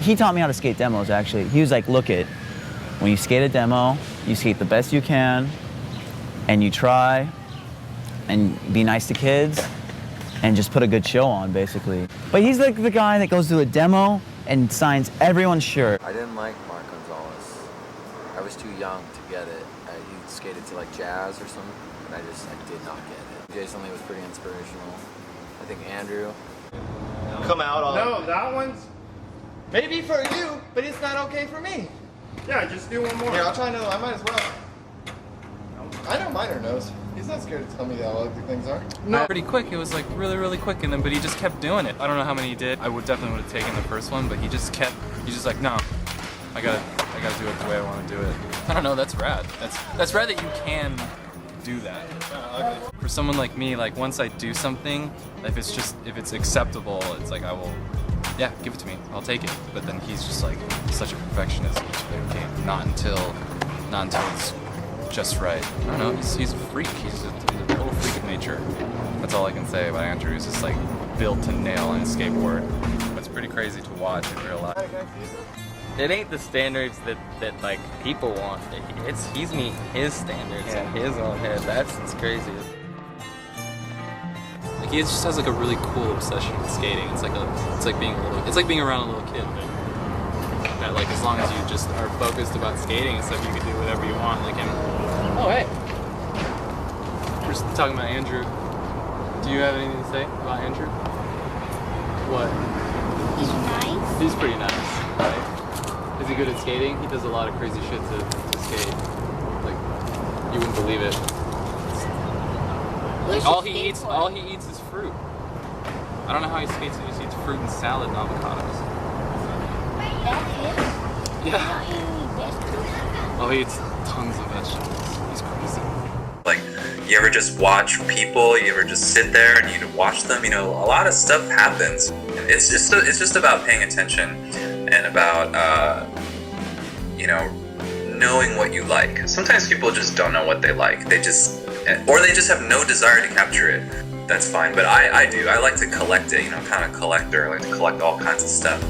He taught me how to skate demos, actually. He was like, look it, when you skate a demo, you skate the best you can, and you try, and be nice to kids, and just put a good show on, basically. But he's like the guy that goes to a demo and signs everyone's shirt. I didn't like Marc. I was too young to get it. He skated to like jazz or something, and I did not get it. Jason Lee was pretty inspirational. I think Andrew. Come out on. No, that one's. Maybe for you, but it's not okay for me. Yeah, just do one more. Here, I'll try another. I might as well. I know Miner knows. He's not scared to tell me how ugly things are. No. Pretty quick. It was like really quick, and then but he just kept doing it. I don't know how many he did. I would definitely have taken the first one, but he just kept. He's just like, no, I gotta do it the way I want to do it. I don't know. That's rad. That's rad that you can do that. For someone like me, like once I do something, if it's acceptable, it's like I will. Yeah, give it to me. I'll take it. But then he's just like such a perfectionist. Okay, not until it's just right. I don't know. He's a freak. He's a total freak of nature. That's all I can say about Andrew. He's just like built to nail on a skateboard. It's pretty crazy to watch in real life. It ain't the standards that like people want. He's meeting his standards in his own head. That's what's crazy. Like he just has like a really cool obsession with skating. It's like being around a little kid. That like as long as you just are focused about skating and stuff, you can do whatever you want. Like him. Oh hey. We're just talking about Andrew. Do you have anything to say about Andrew? What? He's nice. He's pretty nice. Right? Is he good at skating? He does a lot of crazy shit to skate. Like you wouldn't believe it. Like, all he eats is fruit. I don't know how he skates. He just eats fruit and salad and avocados. That's it? Yeah. Not any vegetables? Oh, he eats tons of vegetables. He's crazy. Like, you ever just watch people? You ever just sit there and you watch them? You know, a lot of stuff happens. It's just about paying attention and about knowing what you like. Sometimes people just don't know what they like. They just have no desire to capture it. That's fine, but I do. I like to collect it, kind of collector. I like to collect all kinds of stuff.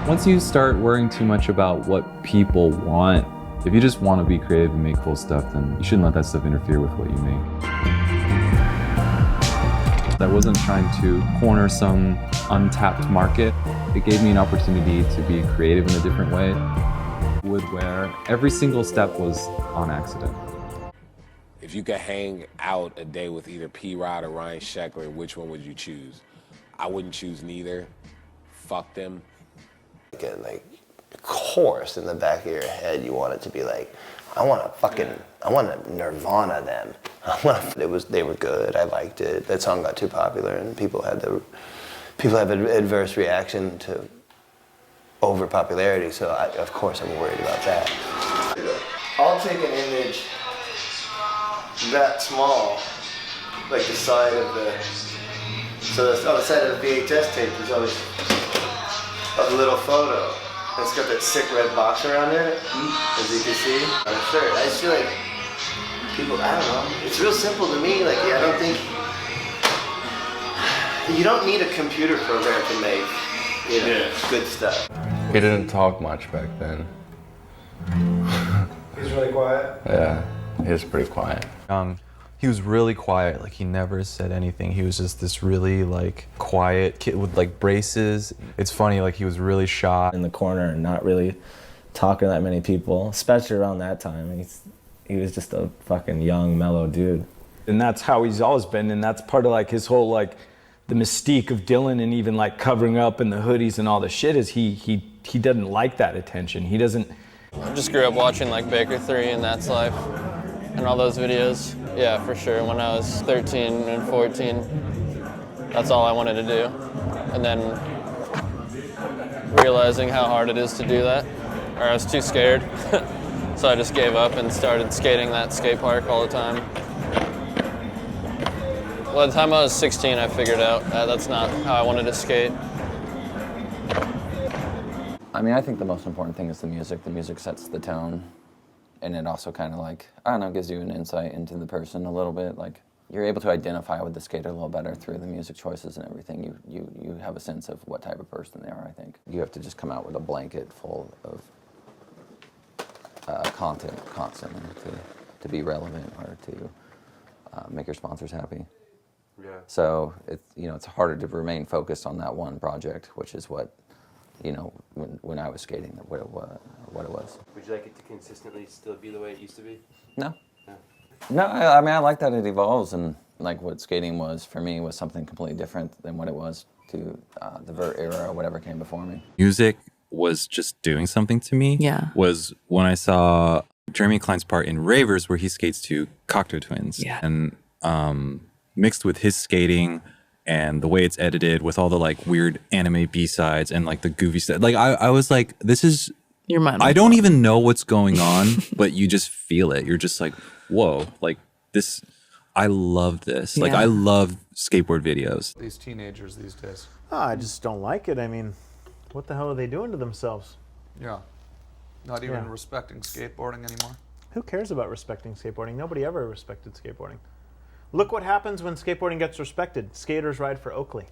Once you start worrying too much about what people want, if you just want to be creative and make cool stuff, then you shouldn't let that stuff interfere with what you make. I wasn't trying to corner some untapped market. It gave me an opportunity to be creative in a different way. Where every single step was on accident. If you could hang out a day with either P-Rod or Ryan Sheckler, which one would you choose? I wouldn't choose neither. Fuck them. Like, of course, in the back of your head, you want it to be like, I want to Nirvana them. They were good. I liked it. That song got too popular, and people have an adverse reaction to over-popularity, so of course I'm worried about that. I'll take an image that small, like the side of on the side of the VHS tape, there's always a little photo. And it's got that sick red box around it, as you can see. On a shirt. I just feel like people, I don't know, it's real simple to me. Like, I don't think, you don't need a computer program to make, good stuff. He didn't talk much back then. He was really quiet? Yeah, he was pretty quiet. He was really quiet, like he never said anything. He was just this really like quiet kid with like braces. It's funny, like he was really shy. In the corner and not really talking to that many people, especially around that time. He was just a fucking young, mellow dude. And that's how he's always been, and that's part of like his whole like the mystique of Dylan, and even like covering up in the hoodies and all the shit is he doesn't like that attention. He doesn't. I just grew up watching like Baker 3 and That's Life and all those videos. Yeah, for sure. When I was 13 and 14, that's all I wanted to do. And then realizing how hard it is to do that, or I was too scared. So I just gave up and started skating that skate park all the time. By the time I was 16, I figured out that's not how I wanted to skate. I mean, I think the most important thing is the music. The music sets the tone. And it also kind of like, I don't know, gives you an insight into the person a little bit. Like, you're able to identify with the skater a little better through the music choices and everything. You have a sense of what type of person they are, I think. You have to just come out with a blanket full of content constantly to be relevant or to make your sponsors happy. Yeah. So it's harder to remain focused on that one project, which is what, when I was skating, what it was. Would you like it to consistently still be the way it used to be? No. No, I mean, I like that it evolves, and like what skating was for me was something completely different than what it was to the vert era or whatever came before me. Music was just doing something to me. Yeah. Was when I saw Jeremy Klein's part in Ravers where he skates to Cocteau Twins. Yeah. And mixed with his skating and the way it's edited with all the like weird anime B-sides and like the goofy stuff. Like I was like, this is, your mind. I don't even know what's going on, but you just feel it. You're just like, whoa, like this, I love this. Like Yeah. I love skateboard videos. These teenagers these days. Oh, I just don't like it. I mean, what the hell are they doing to themselves? Yeah. Not even Yeah. respecting skateboarding anymore. Who cares about respecting skateboarding? Nobody ever respected skateboarding. Look what happens when skateboarding gets respected. Skaters ride for Oakley.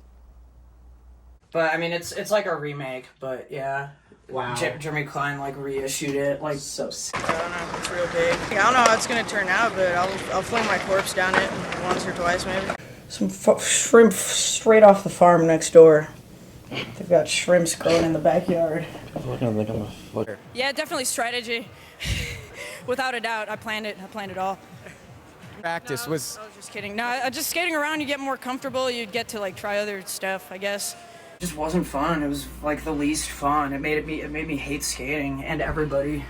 But I mean, it's like a remake, but yeah. Wow. Jeremy Klein like reissued it, like so sick. I don't know, it's real big. I don't know how it's gonna turn out, but I'll fling my corpse down it once or twice maybe. Some shrimp straight off the farm next door. They've got shrimps growing in the backyard. Looking like I'm a fucker. Yeah, definitely strategy. Without a doubt, I planned it all. Practice was... I was just kidding. No, just skating around, you get more comfortable, you'd get to like try other stuff, I guess. It just wasn't fun. It was like the least fun. It made me hate skating and everybody.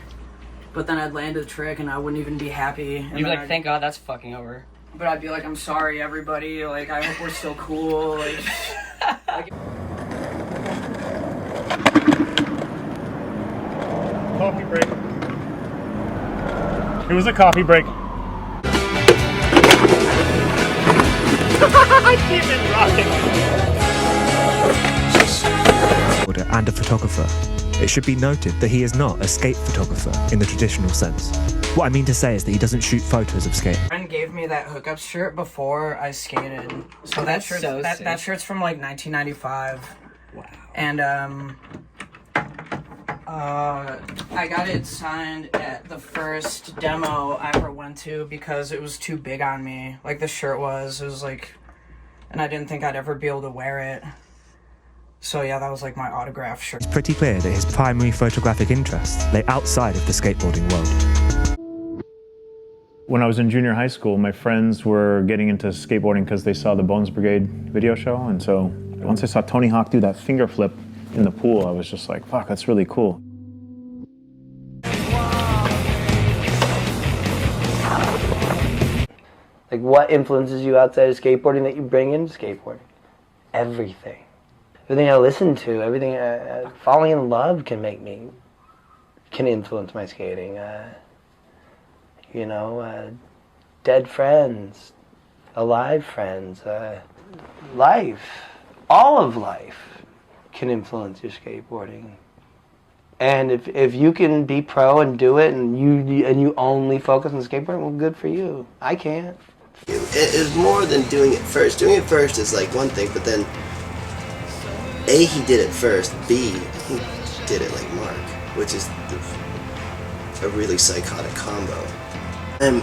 But then I'd land a trick and I wouldn't even be happy. And You'd be like, I'd- thank God that's fucking over. But I'd be like, I'm sorry everybody, like I hope we're still cool. Like, Coffee break. It was a coffee break. I keep it rocking. And a photographer. It should be noted that he is not a skate photographer in the traditional sense. What I mean to say is that he doesn't shoot photos of skate. a friend gave me that hookup shirt before I skated. So Oh, that's so that sick. shirt's from like 1995. Wow. And I got it signed at the first demo I ever went to because it was too big on me. Like the shirt was. It was like, and I didn't think I'd ever be able to wear it. So yeah, that was like my autograph shirt. It's pretty clear that his primary photographic interests lay outside of the skateboarding world. When I was in junior high school, my friends were getting into skateboarding because they saw the Bones Brigade video show. And so once I saw Tony Hawk do that finger flip in the pool, I was just like, fuck, that's really cool. Like, what influences you outside of skateboarding that you bring into skateboarding? Everything. Everything I listen to, everything, falling in love can influence my skating. Dead friends, alive friends, life, all of life can influence your skateboarding. And if you can be pro and do it and you only focus on skateboarding, well, good for you. I can't. It is more than doing it first. Doing it first is like one thing, but then A, he did it first, B, he did it like Mark, which is a really psychotic combo. And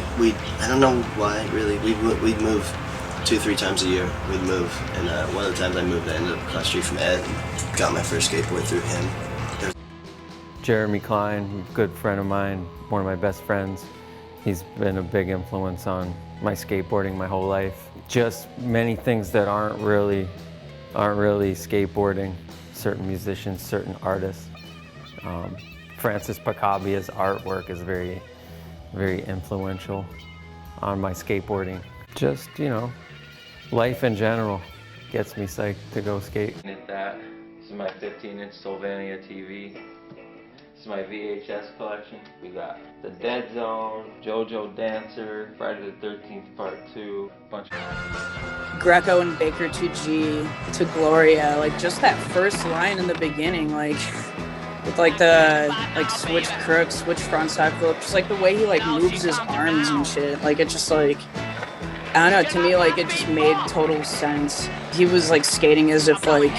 I don't know why really, we'd move 2-3 times a year, we'd move, and one of the times I moved I ended up across the street from Ed and got my first skateboard through him. Jeremy Klein, a good friend of mine, one of my best friends. He's been a big influence on my skateboarding my whole life. Just many things that aren't really skateboarding. Certain musicians, certain artists. Francis Pacabia's artwork is very, very influential on my skateboarding. Just, life in general gets me psyched to go skate. This is my 15-inch Sylvania TV. This is my VHS collection. We got The Dead Zone, JoJo Dancer, Friday the 13th Part 2, bunch of... Greco and Baker 2G to Gloria, like just that first line in the beginning, like with like the switch crook, switch frontside flip, just like the way he like moves his arms and shit, like it just like I don't know, to me, like, it just made total sense. He was, like, skating as if, like,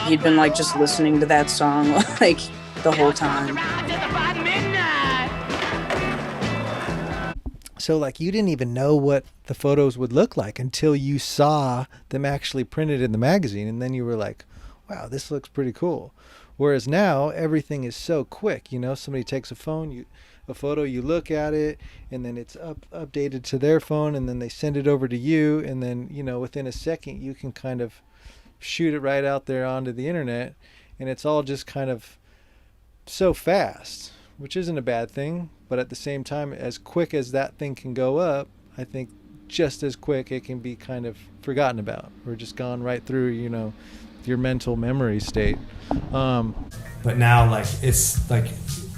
he'd been, like, just listening to that song, like, the whole time. So, like, you didn't even know what the photos would look like until you saw them actually printed in the magazine, and then you were like, wow, this looks pretty cool. Whereas now, everything is so quick, you know? Somebody takes a photo, you look at it, and then it's updated to their phone, and then they send it over to you, and then, you know, within a second you can kind of shoot it right out there onto the internet, and it's all just kind of so fast, which isn't a bad thing, but at the same time, as quick as that thing can go up, I think just as quick it can be kind of forgotten about, or just gone right through, you know, your mental memory state. But now, like, it's like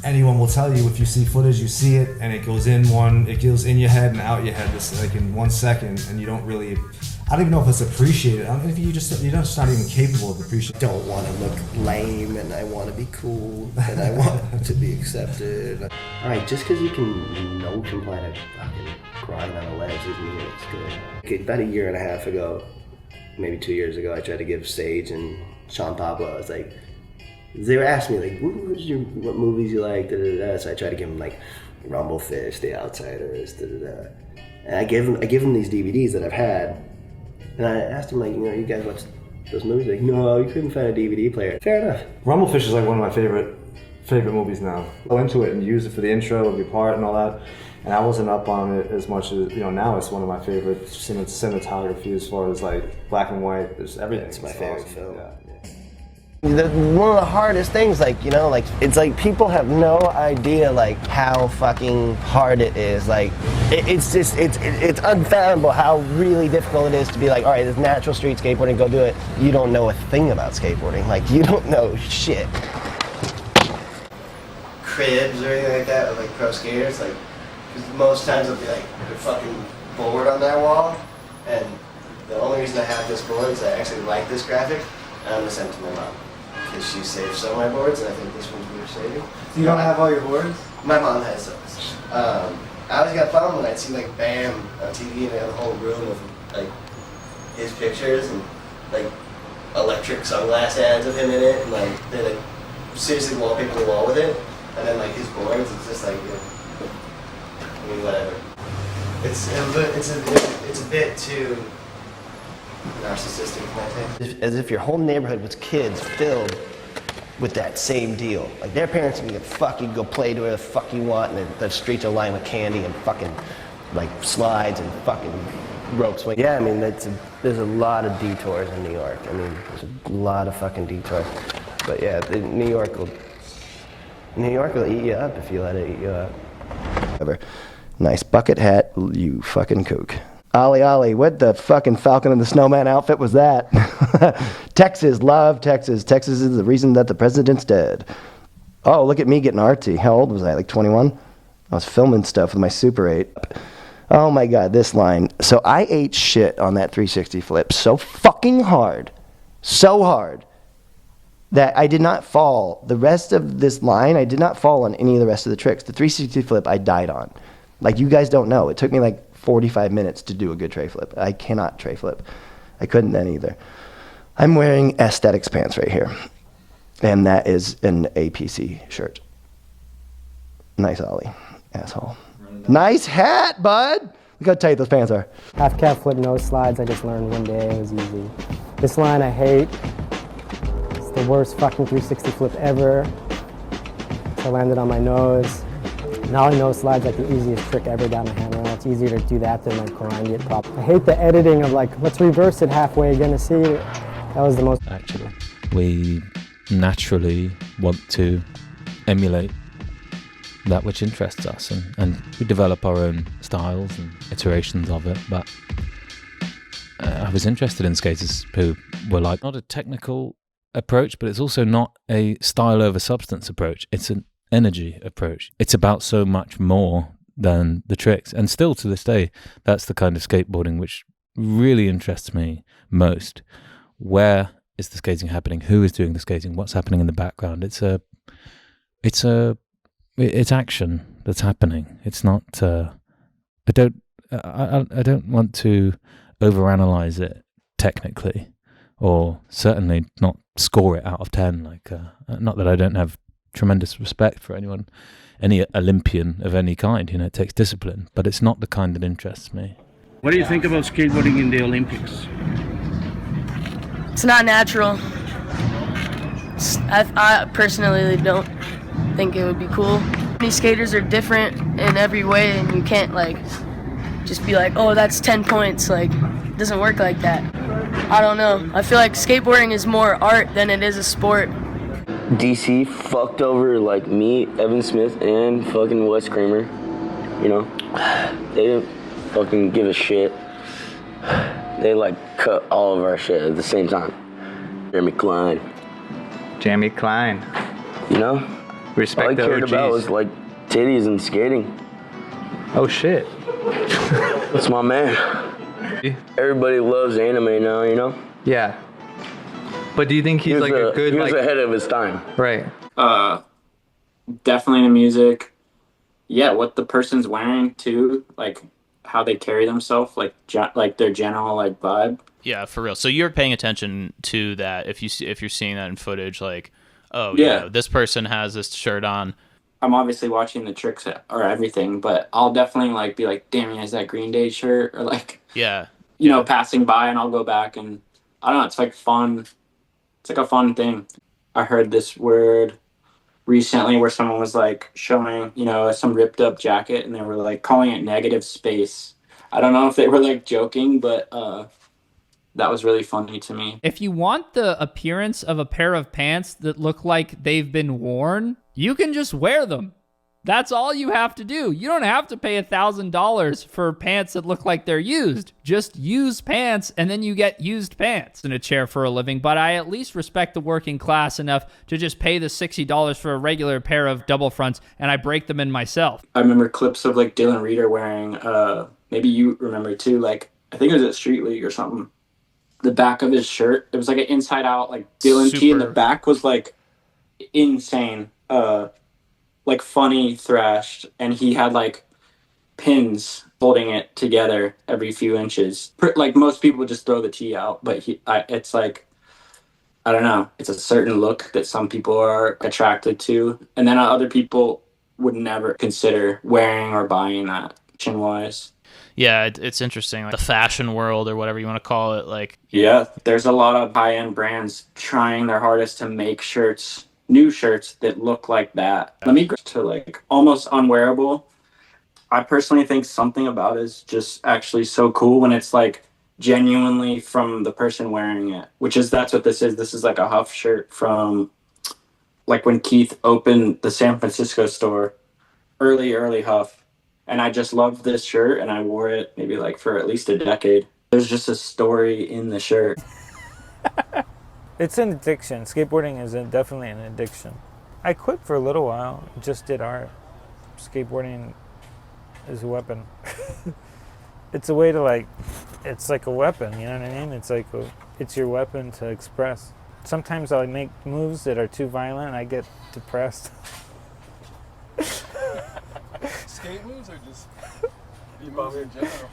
anyone will tell you, if you see footage, you see it, and it goes in your head and out your head, this like in 1 second, and you don't really, I don't even know if it's appreciated. I mean, you're just not even capable of appreciating. Don't want to look lame, and I want to be cool, and I want to be accepted. All right, just because you can comply to fucking grind on a ledge doesn't mean it's good. Okay, about a year and a half ago, maybe 2 years ago, I tried to give Sage and Sean Pablo, I was like, they were asking me, like, what movies you like, da-da-da. So I tried to give them, like, Rumblefish, The Outsiders, da-da-da. And I give them these DVDs that I've had, and I asked them, like, you know, you guys watch those movies? Like, no, you couldn't find a DVD player. Fair enough. Rumblefish is like one of my favorite movies now. Go into it and use it for the intro of your part and all that. And I wasn't up on it as much as, you know, now it's one of my favorite cinematography as far as like black and white. There's everything. It's my favorite film. Yeah. One of the hardest things, like, you know, like, it's like people have no idea, like, how fucking hard it is. Like, it's unfathomable how really difficult it is to be like, all right, there's natural street skateboarding, go do it. You don't know a thing about skateboarding. Like, you don't know shit. Cribs or anything like that, or like pro skaters, like, because most times it'll be like a fucking board on that wall, and the only reason I have this board is I actually like this graphic, and I'm gonna send it to my mom. Because she saved some of my boards, and I think this one's worth saving. You don't have all your boards? My mom has those. I always got fun when I'd see, like, Bam on TV, and they have a whole room of, like, his pictures, and, like, electric sunglass ads of him in it, and, like, they, like, seriously wallpaper the wall with it. And then, like, his boards, it's just, like, I mean, whatever. It's a bit too narcissistic, I think. As if your whole neighborhood was kids filled with that same deal. Like, their parents can fucking go play to where the fuck you want, and the streets are lined with candy and fucking, like, slides and fucking rope swing. Yeah, I mean, there's a lot of detours in New York. I mean, there's a lot of fucking detours. But yeah, New York will eat you up if you let it eat you up. Whatever. Nice bucket hat, you fucking kook. Ollie, what the fucking Falcon and the Snowman outfit was that? Texas, love Texas. Texas is the reason that the president's dead. Oh, look at me getting artsy. How old was I, like 21? I was filming stuff with my Super 8. Oh my God, this line. So I ate shit on that 360 flip so fucking hard, that I did not fall. The rest of this line, I did not fall on any of the rest of the tricks. The 360 flip, I died on. Like, you guys don't know. It took me like 45 minutes to do a good tray flip. I cannot tray flip. I couldn't then either. I'm wearing aesthetics pants right here. And that is an APC shirt. Nice Ollie, asshole. Nice hat, bud. Look how tight those pants are. Half cab flip, no slides. I just learned one day. It was easy. This line I hate. It's the worst fucking 360 flip ever. So I landed on my nose. Nollie nose slides like the easiest trick ever down the handrail. It's easier to do that than like grind it properly. I hate the editing of like, let's reverse it halfway, you're gonna see it. That was the most. Actually, we naturally want to emulate that which interests us, and we develop our own styles and iterations of it. But I was interested in skaters who were like, not a technical approach, but it's also not a style over substance approach. It's an energy approach. It's about so much more than the tricks. And still to this day, that's the kind of skateboarding which really interests me most. Where is the skating happening? Who is doing the skating? What's happening in the background? It's action that's happening. It's not, I don't want to overanalyze it technically, or certainly not score it out of 10. Like, not that I don't have tremendous respect for anyone, any Olympian of any kind. You know, it takes discipline, but it's not the kind that interests me. What do you think about skateboarding in the Olympics? It's not natural. I personally don't think it would be cool. Many skaters are different in every way, and you can't like just be like, oh, that's 10 points. Like, it doesn't work like that. I don't know. I feel like skateboarding is more art than it is a sport. DC fucked over like me, Evan Smith, and fucking Wes Kramer. You know, they didn't fucking give a shit. They like cut all of our shit at the same time. Jeremy Klein. You know? Respect all I the cared OGs. about was like titties and skating. Oh shit. That's my man. Everybody loves anime now, you know? Yeah. But do you think he's like a good he was like ahead of his time. Right. Definitely the music. Yeah, what the person's wearing too, like how they carry themselves, like their general like vibe. Yeah, for real. So you're paying attention to that if you're seeing that in footage, like, oh Yeah. yeah, this person has this shirt on. I'm obviously watching the tricks or everything, but I'll definitely like be like, damn, he has that Green Day shirt, or like, Yeah. you know, passing by, and I'll go back and I don't know, it's like fun. It's like a fun thing. I heard this word recently where someone was like showing, you know, some ripped up jacket, and they were like calling it negative space. I don't know if they were like joking, but that was really funny to me. If you want the appearance of a pair of pants that look like they've been worn, you can just wear them. That's all you have to do. You don't have to pay $1,000 for pants that look like they're used. Just use pants, and then you get used pants in a chair for a living. But I at least respect the working class enough to just pay the $60 for a regular pair of double fronts, and I break them in myself. I remember clips of like Dylan Rieder wearing, maybe you remember too, like I think it was at Street League or something. The back of his shirt, it was like an inside out like Dylan tee, and the back was like insane. Like funny thrashed, and he had like pins holding it together every few inches. Like most people just throw the tee out, but it's like, I don't know, it's a certain look that some people are attracted to, and then other people would never consider wearing or buying that chin wise. Yeah, it's interesting, like the fashion world or whatever you want to call it. Like, yeah, there's a lot of high-end brands trying their hardest to make shirts, new shirts that look like that. Let me go to like almost unwearable. I personally think something about it is just actually so cool when it's like genuinely from the person wearing it, that's what this is. This is like a Huff shirt from like when Keith opened the San Francisco store, early Huff. And I just loved this shirt, and I wore it maybe like for at least a decade. There's just a story in the shirt. It's an addiction. Skateboarding is definitely an addiction. I quit for a little while, just did art. Skateboarding is a weapon. It's a way to like, it's like a weapon, you know what I mean? It's like, it's your weapon to express. Sometimes I'll make moves that are too violent and I get depressed. Skate moves or just moves in general?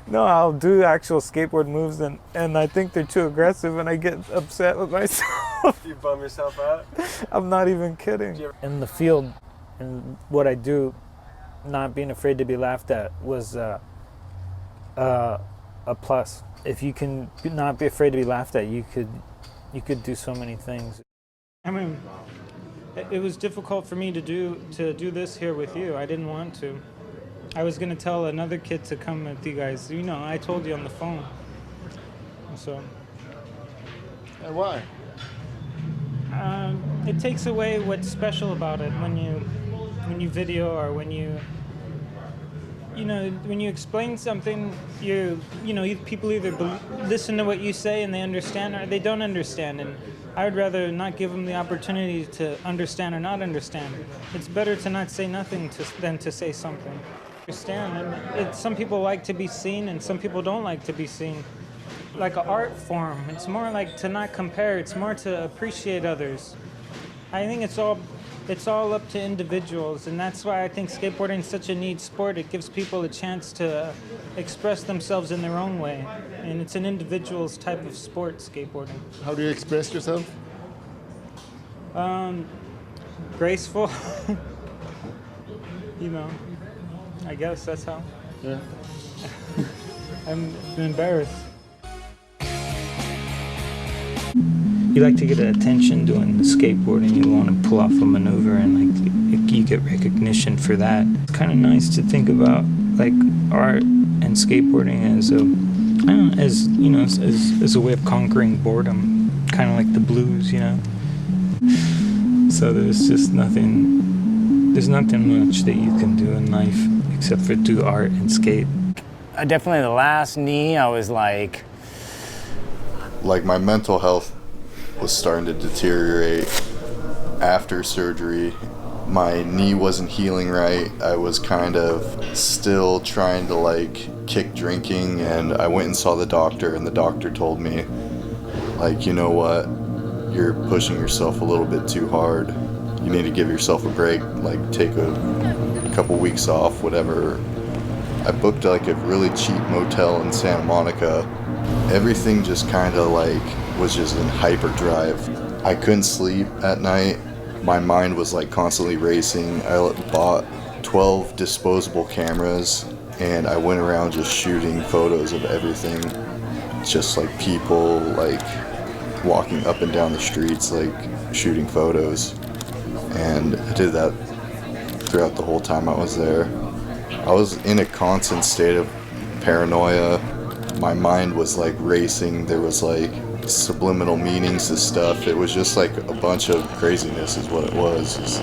No, I'll do actual skateboard moves and I think they're too aggressive and I get upset with myself. You bum yourself out? I'm not even kidding. In the field, and what I do, not being afraid to be laughed at was a plus. If you can not be afraid to be laughed at, you could do so many things. I mean, it was difficult for me to do this here with you. I didn't want to. I was gonna tell another kid to come with you guys. You know, I told you on the phone. So. And why? It takes away what's special about it when you video or when you explain something. People either listen to what you say and they understand, or they don't understand. And I would rather not give them the opportunity to understand or not understand. It's better to not say nothing than to say something. Understand? And some people like to be seen, and some people don't like to be seen. Like an art form, it's more like to not compare. It's more to appreciate others. I think it's all it's all up to individuals, and that's why I think skateboarding is such a neat sport. It gives people a chance to express themselves in their own way, and it's an individual's type of sport, skateboarding. How do you express yourself? Graceful. You know, I guess that's how. Yeah. I'm embarrassed. You like to get attention doing the skateboarding. You want to pull off a maneuver, and like you get recognition for that. It's kind of nice to think about like art and skateboarding as a, I don't know, as you know, as a way of conquering boredom, kind of like the blues, you know. So there's just nothing. There's nothing much that you can do in life except for do art and skate. Definitely the last knee, I was like my mental health was starting to deteriorate after surgery. My knee wasn't healing right. I was kind of still trying to like kick drinking, and I went and saw the doctor, and the doctor told me, like, you know what, you're pushing yourself a little bit too hard. You need to give yourself a break, like take a couple weeks off, whatever. I booked like a really cheap motel in Santa Monica. Everything just kind of like was just in hyperdrive. I couldn't sleep at night. My mind was like constantly racing. I bought 12 disposable cameras, and I went around just shooting photos of everything. Just like people like walking up and down the streets, like shooting photos. And I did that throughout the whole time I was there. I was in a constant state of paranoia. My mind was like racing. There was like subliminal meanings to stuff. It was just like a bunch of craziness is what it was.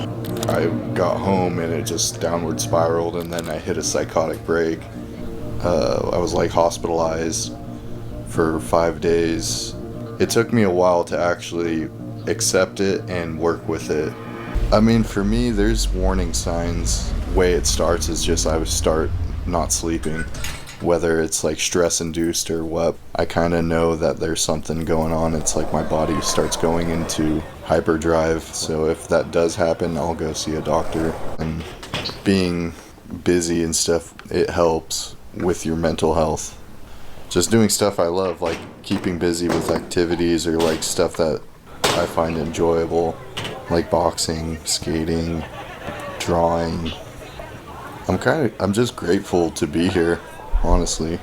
I got home and it just downward spiraled, and then I hit a psychotic break. I was like hospitalized for 5 days. It took me a while to actually accept it and work with it. I mean, for me, there's warning signs. The way it starts is just I would start not sleeping, whether it's like stress induced or what. I kind of know that there's something going on. It's like my body starts going into hyperdrive. So if that does happen, I'll go see a doctor. And being busy and stuff, it helps with your mental health. Just doing stuff I love, like keeping busy with activities or like stuff that I find enjoyable, like boxing, skating, drawing. I'm just grateful to be here, honestly,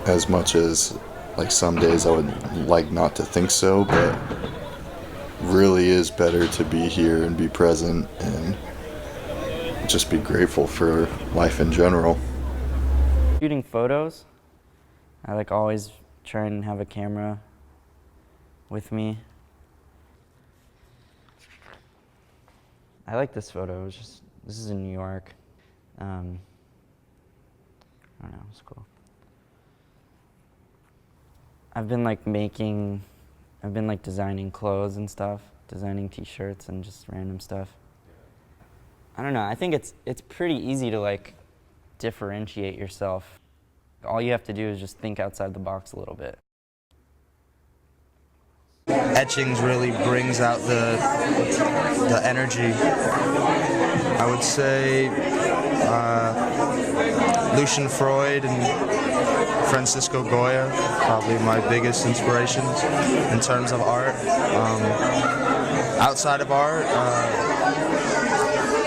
as much as like some days I would like not to think so, but really is better to be here and be present and just be grateful for life in general. Shooting photos, I like always try and have a camera with me. I like this photo. This is in New York. I don't know, it's cool. I've been like designing clothes and stuff, designing t-shirts and just random stuff. I don't know, I think it's pretty easy to like differentiate yourself. All you have to do is just think outside the box a little bit. Etchings really brings out the energy. I would say Lucian Freud and Francisco Goya, probably my biggest inspirations in terms of art. Outside of art,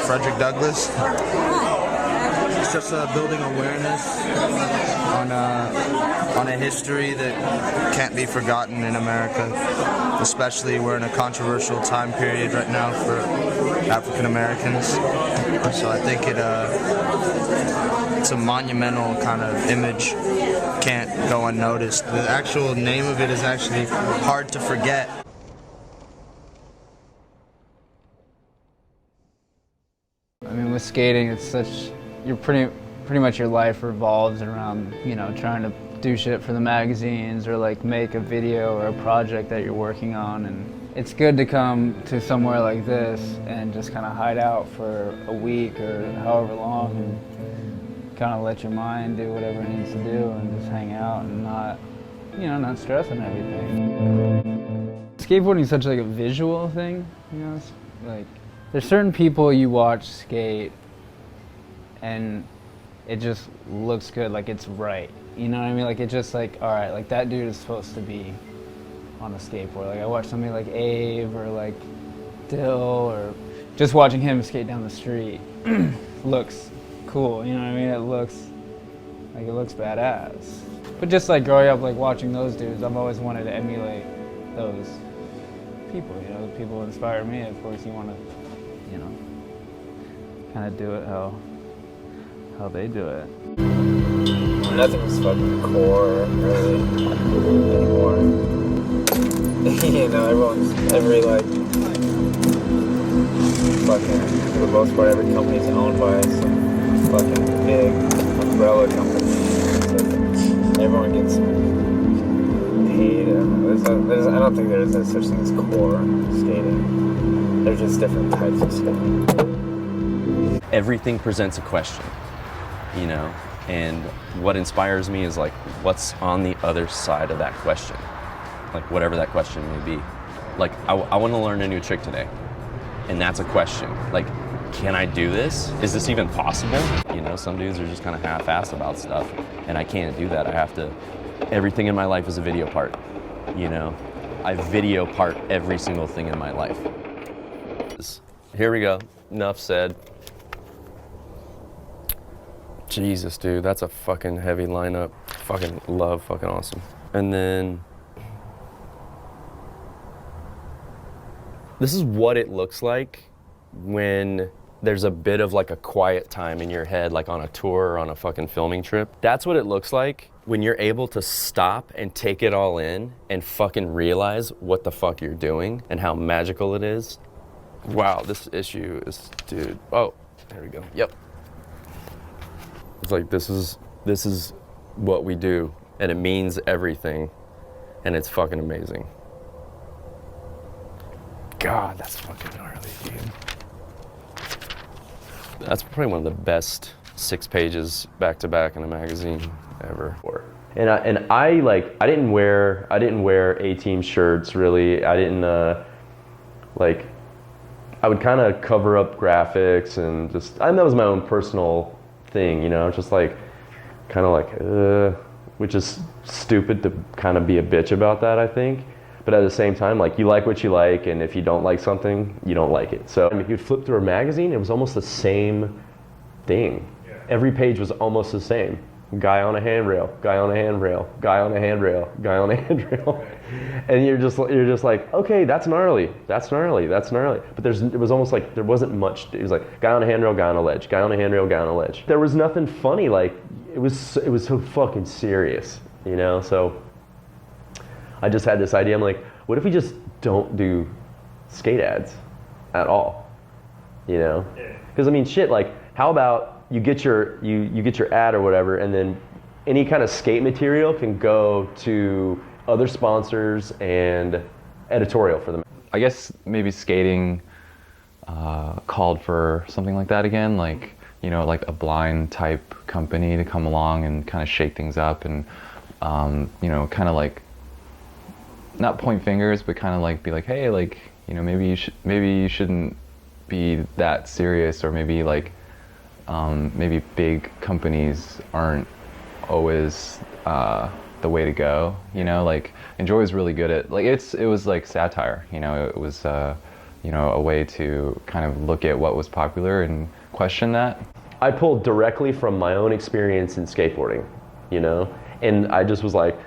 Frederick Douglass. It's just building awareness on a history that can't be forgotten in America. Especially we're in a controversial time period right now for African Americans. So I think it's a monumental kind of image, can't go unnoticed. The actual name of it is actually hard to forget. I mean, with skating, it's such, you're pretty much your life revolves around, you know, trying to do shit for the magazines or like make a video or a project that you're working on. And it's good to come to somewhere like this and just kind of hide out for a week or however long and kind of let your mind do whatever it needs to do and just hang out and not, you know, not stress on everything. Skateboarding is such like a visual thing, you know, it's like there's certain people you watch skate and it just looks good, like it's right. You know what I mean? Like it's just like, all right, like that dude is supposed to be on a skateboard. Like I watch somebody like Abe or like Dill, or just watching him skate down the street looks cool, you know what I mean? It looks badass. But just like growing up, like watching those dudes, I've always wanted to emulate those people, you know, the people who inspire me. Of course you want to, you know, kind of do it how they do it. Nothing's fucking core really anymore. You know, every like fucking, for the most part, every company's owned by some fucking big umbrella company. So everyone gets paid. I don't think there's such thing as core skating. There's just different types of skating. Everything presents a question, you know, and what inspires me is like what's on the other side of that question, like whatever that question may be. Like I want to learn a new trick today, and that's a question. Like, can I do this? Is this even possible? You know, some dudes are just kind of half-assed about stuff, and I can't do that. I have to, everything in my life is a video part, you know? I video part every single thing in my life. Here we go, enough said. Jesus, dude, that's a fucking heavy lineup. Fucking love, fucking awesome. And then, this is what it looks like when there's a bit of like a quiet time in your head, like on a tour or on a fucking filming trip. That's what it looks like when you're able to stop and take it all in and fucking realize what the fuck you're doing and how magical it is. Wow, this issue is, dude, oh, there we go, yep. It's like, this is what we do, and it means everything, and it's fucking amazing. God, that's fucking gnarly, dude. That's probably one of the best 6 pages back to back in a magazine ever. And I didn't wear A-Team shirts really. I didn't I would kind of cover up graphics and just, that was my own personal thing, you know, just like kind of like which is stupid to kind of be a bitch about that, I think. But at the same time, like, you like what you like, and if you don't like something, you don't like it. So if you'd flip through a magazine, it was almost the same thing. Yeah. Every page was almost the same. Guy on a handrail, guy on a handrail, guy on a handrail, guy on a handrail. And you're just like, okay, that's gnarly, that's gnarly, that's gnarly. But it was almost like there wasn't much. It was like guy on a handrail, guy on a ledge, guy on a handrail, guy on a ledge. There was nothing funny. Like, it was so fucking serious, you know? So I just had this idea. I'm like, what if we just don't do skate ads at all? You know? Because I mean, shit. Like, how about you get your ad or whatever, and then any kind of skate material can go to other sponsors and editorial for them. I guess maybe skating called for something like that again, like, you know, like a blind type company to come along and kind of shake things up and, you know, kind of like, not point fingers, but kind of like be like, hey, like, you know, maybe you shouldn't be that serious, or maybe like, maybe big companies aren't always the way to go, you know. Like, Enjoi was really good at, like, it was like satire, you know. It was you know, a way to kind of look at what was popular and question that. I pulled directly from my own experience in skateboarding, you know, and I just was like,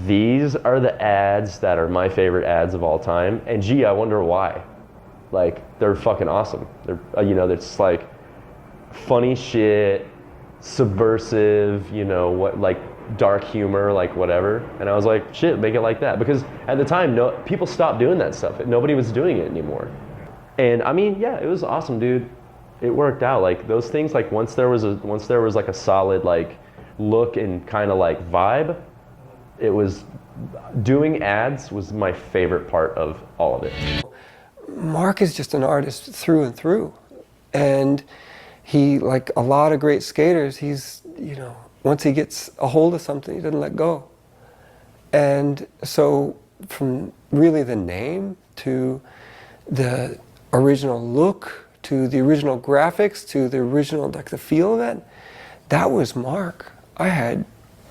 these are the ads that are my favorite ads of all time, and gee, I wonder why. Like, they're fucking awesome. They're, you know, it's like funny shit, subversive, you know, what, like dark humor, like whatever. And I was like, shit, make it like that. Because at the time, people stopped doing that stuff. Nobody was doing it anymore. And I mean, yeah, it was awesome, dude. It worked out. Like, those things, like, once there was like a solid like look and kind of like vibe, it was, doing ads was my favorite part of all of it. Marc is just an artist through and through. And he, like a lot of great skaters, he's, you know, once he gets a hold of something, he doesn't let go. And so from really the name to the original look to the original graphics, to the original, like the feel of it, that was Marc. I had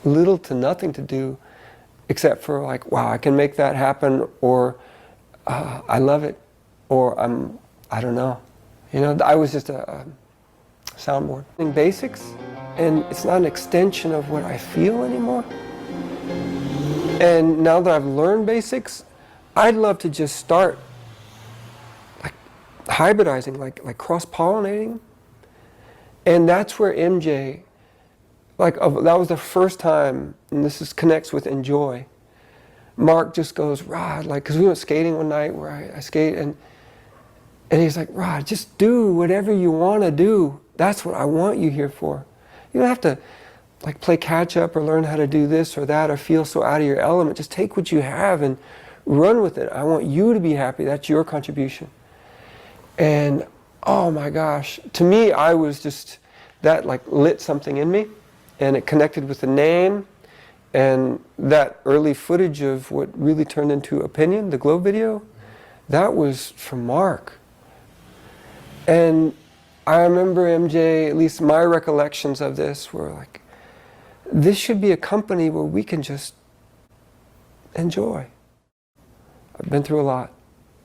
little to nothing to do except for like, wow, I can make that happen, or I love it, or I don't know. You know, I was just a soundboard. In basics, and it's not an extension of what I feel anymore. And now that I've learned basics, I'd love to just start like hybridizing, like cross-pollinating. And that's where MJ, that was the first time, and this connects with enjoi. Marc just goes, Rod, because we went skating one night where I skate, and he's like, Rod, just do whatever you want to do. That's what I want you here for. You don't have to play catch up or learn how to do this or that or feel so out of your element. Just take what you have and run with it. I want you to be happy. That's your contribution. And oh my gosh, to me, I was just, that lit something in me, and it connected with the name and that early footage of what really turned into Opinion, the Globe video. That was from Marc. And I remember MJ, at least my recollections of this were like, this should be a company where we can just enjoy. I've been through a lot.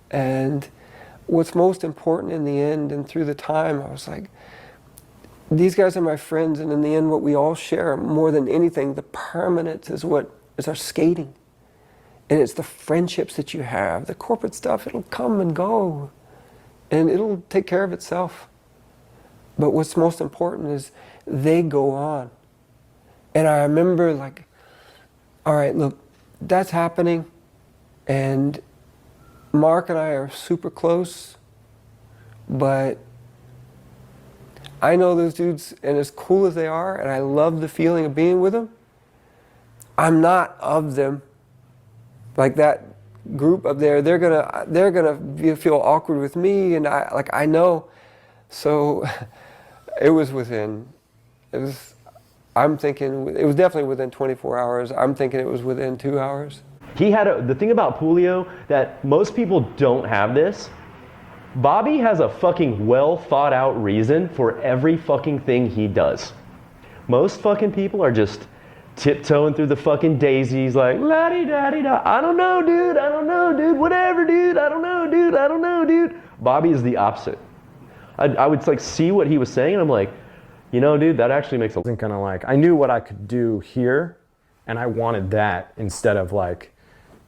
And what's most important in the end and through the time, I was like, these guys are my friends, and in the end what we all share more than anything, the permanence is our skating. And it's the friendships that you have. The corporate stuff, it'll come and go. And it'll take care of itself. But what's most important is they go on. And I remember all right, look, that's happening. And Marc and I are super close. But I know those dudes, and as cool as they are, and I love the feeling of being with them, I'm not of them. Like that group up there, they're gonna feel awkward with me, and I know. So it was I'm thinking it was definitely within 24 hours. I'm thinking it was within 2 hours. He had the thing about Pulio that most people don't have this. Bobby has a fucking well thought out reason for every fucking thing he does. Most fucking people are just tiptoeing through the fucking daisies like la-di-da-di-da. I don't know, dude, whatever, dude, I don't know, dude. Bobby is the opposite. I would see what he was saying, and I'm like, dude, that actually makes a... Kind of I knew what I could do here, and I wanted that instead of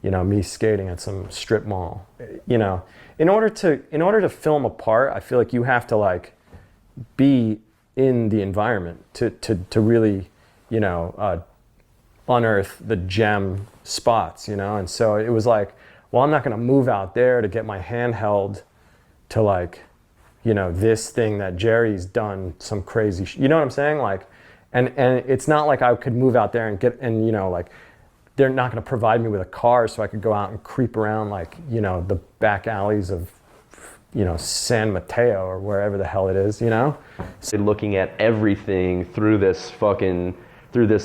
me skating at some strip mall. In order to film a part, I feel like you have to be in the environment to really, unearth the gem spots, and so it was well, I'm not going to move out there to get my hand held to this thing that Jerry's done some crazy you know what I'm saying, and it's not like I could move out there and get, and they're not going to provide me with a car so I could go out and creep around the back alleys of San Mateo or wherever the hell it is, So looking at everything through this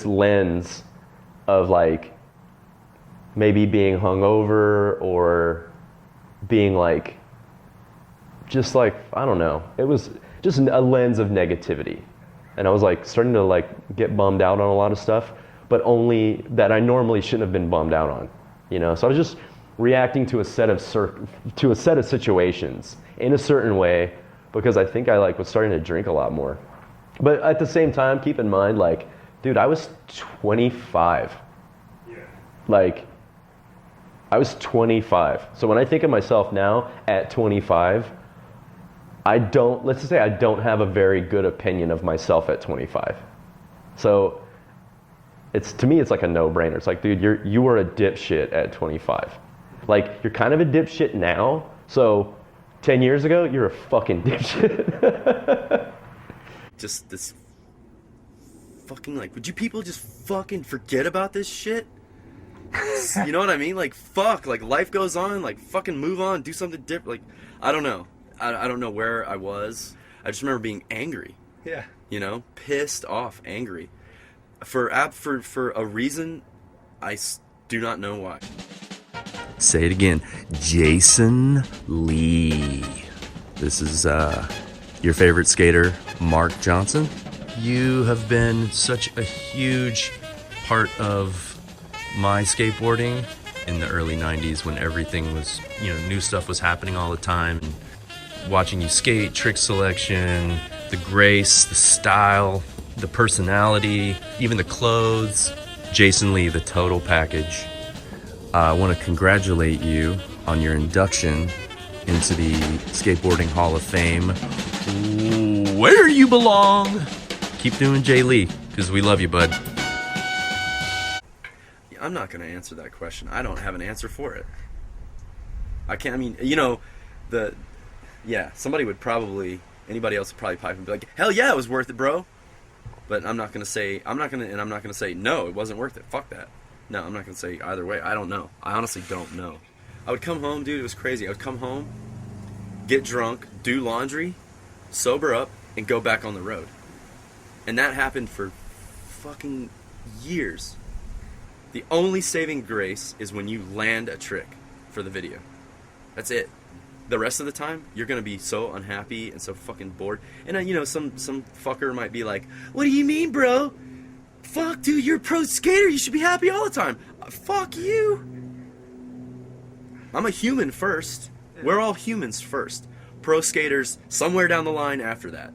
lens of maybe being hungover or being just I don't know. It was just a lens of negativity. And I was starting to get bummed out on a lot of stuff, but only that I normally shouldn't have been bummed out on, So I was just reacting to a set of situations in a certain way because I think I was starting to drink a lot more. But at the same time, keep in mind, dude, I was 25. I was 25. So when I think of myself now at 25, let's just say I don't have a very good opinion of myself at 25. So to me, it's a no-brainer. It's dude, you were a dipshit at 25. You're kind of a dipshit now, so 10 years ago, you're a fucking dipshit. Just this fucking, would you people just fucking forget about this shit? You know what I mean? Fuck, life goes on, fucking move on, do something different. I don't know. I don't know where I was. I just remember being angry. Yeah. Pissed off, angry. For a reason, I do not know why. Say it again. Jason Lee. This is your favorite skater, Marc Johnson. You have been such a huge part of my skateboarding in the early 90s when everything was, new stuff was happening all the time. Watching you skate, trick selection, the grace, the style, the personality, even the clothes. Jason Lee, the total package. I want to congratulate you on your induction into the Skateboarding Hall of Fame. Where you belong. Keep doing Jay Lee, because we love you, bud. I'm not going to answer that question. I don't have an answer for it. I can't, somebody would probably, anybody else would probably pipe and be like, hell yeah, it was worth it, bro. But I'm not going to say, no, it wasn't worth it. Fuck that. No, I'm not going to say either way. I don't know. I honestly don't know. I would come home, dude, it was crazy. I would come home, get drunk, do laundry, sober up, and go back on the road. And that happened for fucking years. The only saving grace is when you land a trick for the video. That's it. The rest of the time, you're going to be so unhappy and so fucking bored. And some fucker might be like, what do you mean, bro? Fuck, dude, you're a pro skater. You should be happy all the time. Fuck you. I'm a human first. We're all humans first. Pro skaters somewhere down the line after that.